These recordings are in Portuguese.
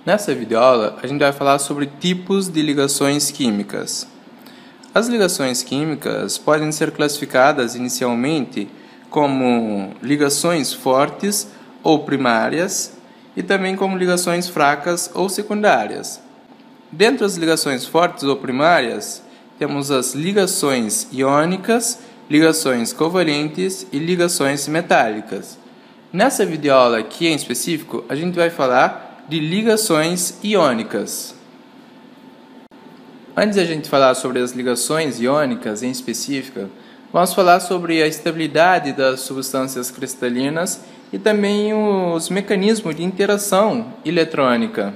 Nessa videoaula, a gente vai falar sobre tipos de ligações químicas. As ligações químicas podem ser classificadas inicialmente como ligações fortes ou primárias e também como ligações fracas ou secundárias. Dentre as ligações fortes ou primárias, temos as ligações iônicas, ligações covalentes e ligações metálicas. Nessa videoaula aqui em específico, a gente vai falar de ligações iônicas. Antes de a gente falar sobre as ligações iônicas em específico, vamos falar sobre a estabilidade das substâncias cristalinas e também os mecanismos de interação eletrônica.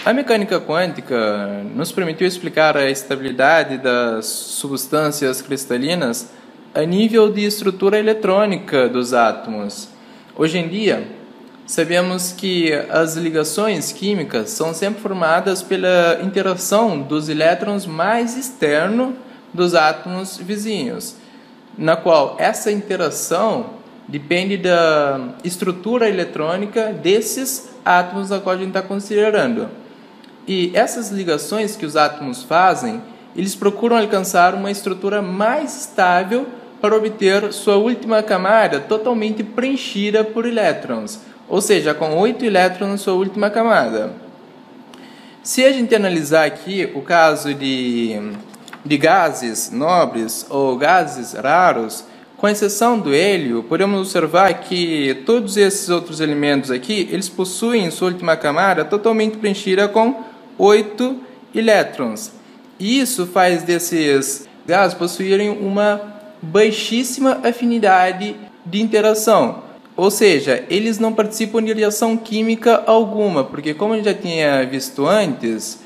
A mecânica quântica nos permitiu explicar a estabilidade das substâncias cristalinas a nível de estrutura eletrônica dos átomos. Hoje em dia, sabemos que as ligações químicas são sempre formadas pela interação dos elétrons mais externos dos átomos vizinhos, na qual essa interação depende da estrutura eletrônica desses átomos a qual a gente está considerando. E essas ligações que os átomos fazem, eles procuram alcançar uma estrutura mais estável para obter sua última camada totalmente preenchida por elétrons, ou seja, com 8 elétrons na sua última camada. Se a gente analisar aqui o caso de gases nobres ou gases raros, com exceção do hélio, podemos observar que todos esses outros elementos aqui, eles possuem sua última camada totalmente preenchida com 8 elétrons. E isso faz desses gases possuírem uma baixíssima afinidade de interação. Ou seja, eles não participam de reação química alguma, porque como a gente já tinha visto antes,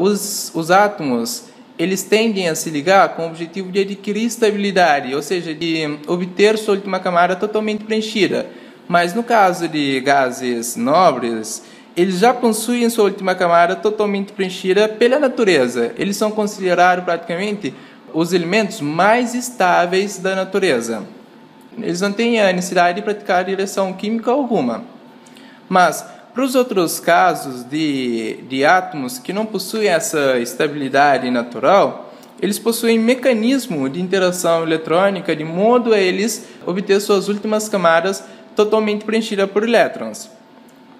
os átomos eles tendem a se ligar com o objetivo de adquirir estabilidade, ou seja, de obter sua última camada totalmente preenchida. Mas no caso de gases nobres, eles já possuem sua última camada totalmente preenchida pela natureza. Eles são considerados praticamente os elementos mais estáveis da natureza. Eles não têm a necessidade de praticar reação química alguma. Mas, para os outros casos de átomos que não possuem essa estabilidade natural, eles possuem mecanismo de interação eletrônica de modo a eles obter suas últimas camadas totalmente preenchidas por elétrons.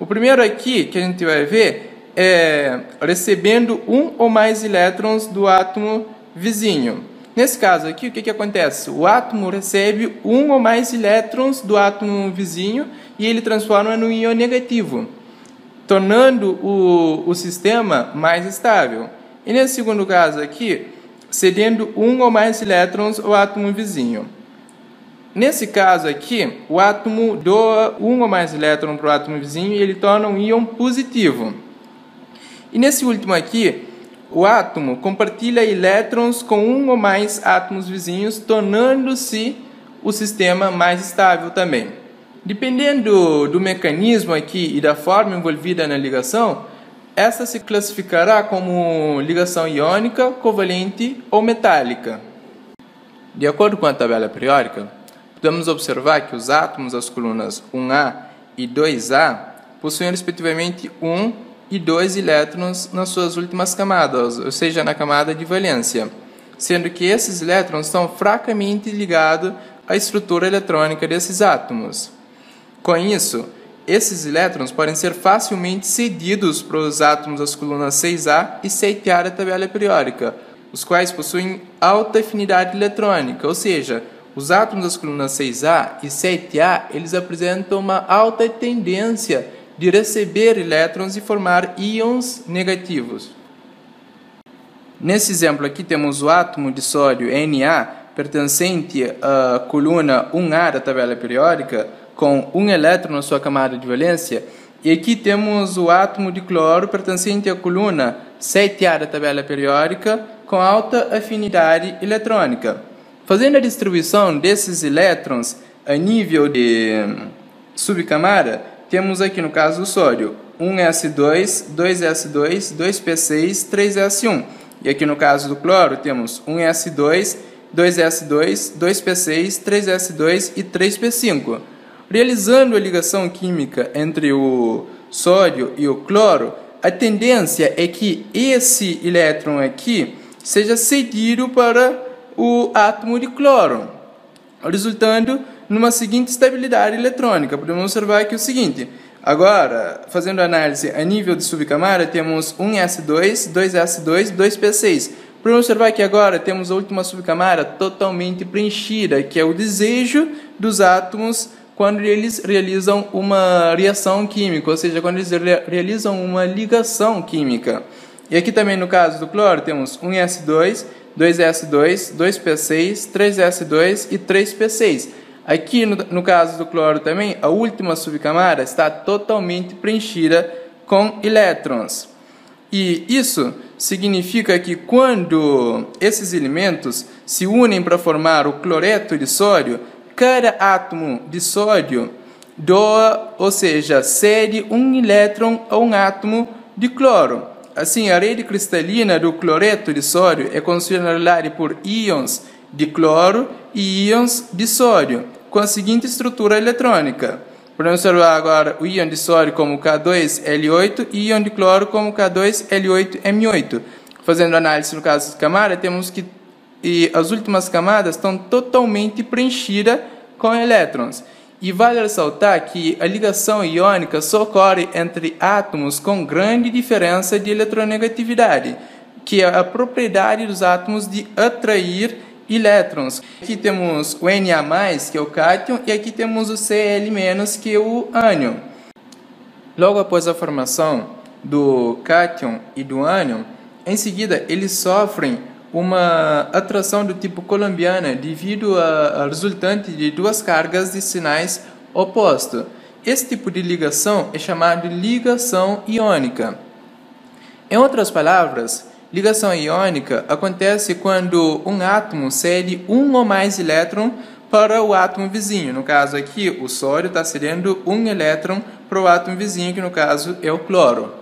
O primeiro aqui que a gente vai ver é recebendo um ou mais elétrons do átomo vizinho. Nesse caso aqui, o que acontece? O átomo recebe um ou mais elétrons do átomo vizinho e ele transforma no íon negativo, tornando o sistema mais estável. E nesse segundo caso aqui, cedendo um ou mais elétrons ao átomo vizinho. Nesse caso aqui, o átomo doa um ou mais elétrons para o átomo vizinho e ele torna um íon positivo. E nesse último aqui, o átomo compartilha elétrons com um ou mais átomos vizinhos, tornando-se o sistema mais estável também. Dependendo do mecanismo aqui e da forma envolvida na ligação, essa se classificará como ligação iônica, covalente ou metálica. De acordo com a tabela periódica, podemos observar que os átomos das colunas 1A e 2A possuem respectivamente 1 e 2 elétrons nas suas últimas camadas, ou seja, na camada de valência, sendo que esses elétrons estão fracamente ligados à estrutura eletrônica desses átomos. Com isso, esses elétrons podem ser facilmente cedidos para os átomos das colunas 6A e 7A da tabela periódica, os quais possuem alta afinidade eletrônica, ou seja, os átomos das colunas 6A e 7A eles apresentam uma alta tendência de receber elétrons e formar íons negativos. Nesse exemplo aqui temos o átomo de sódio Na, pertencente à coluna 1A da tabela periódica, com um elétron na sua camada de valência, e aqui temos o átomo de cloro, pertencente à coluna 7A da tabela periódica, com alta afinidade eletrônica. Fazendo a distribuição desses elétrons a nível de subcamada, temos aqui no caso do sódio 1s2, 2s2, 2p6, 3s1. E aqui no caso do cloro temos 1s2, 2s2, 2p6, 3s2 e 3p5. Realizando a ligação química entre o sódio e o cloro, a tendência é que esse elétron aqui seja cedido para o átomo de cloro, resultando numa seguinte estabilidade eletrônica. Podemos observar aqui o seguinte: agora, fazendo análise a nível de subcamada, temos 1s2, 2s2, 2p6. Podemos observar que agora temos a última subcamada totalmente preenchida, que é o desejo dos átomos quando eles realizam uma reação química, ou seja, quando eles realizam uma ligação química. E aqui também no caso do cloro temos 1s2, 2s2, 2p6, 3s2 e 3p6. Aqui no caso do cloro também, a última subcamada está totalmente preenchida com elétrons. E isso significa que quando esses elementos se unem para formar o cloreto de sódio, cada átomo de sódio doa, ou seja, cede um elétron a um átomo de cloro. Assim, a rede cristalina do cloreto de sódio é constituída por íons de cloro e íons de sódio, com a seguinte estrutura eletrônica. Podemos observar agora o íon de sódio como K2L8 e íon de cloro como K2L8M8. Fazendo análise no caso de camada, temos que as últimas camadas estão totalmente preenchidas com elétrons. E vale ressaltar que a ligação iônica só ocorre entre átomos com grande diferença de eletronegatividade, que é a propriedade dos átomos de atrair elétrons. Aqui temos o Na+, que é o cátion, e aqui temos o Cl-, que é o ânion. Logo após a formação do cátion e do ânion, em seguida eles sofrem uma atração do tipo coulombiana devido a resultante de duas cargas de sinais opostos. Esse tipo de ligação é chamado de ligação iônica. Em outras palavras, ligação iônica acontece quando um átomo cede um ou mais elétrons para o átomo vizinho. No caso aqui, o sódio está cedendo um elétron para o átomo vizinho, que no caso é o cloro.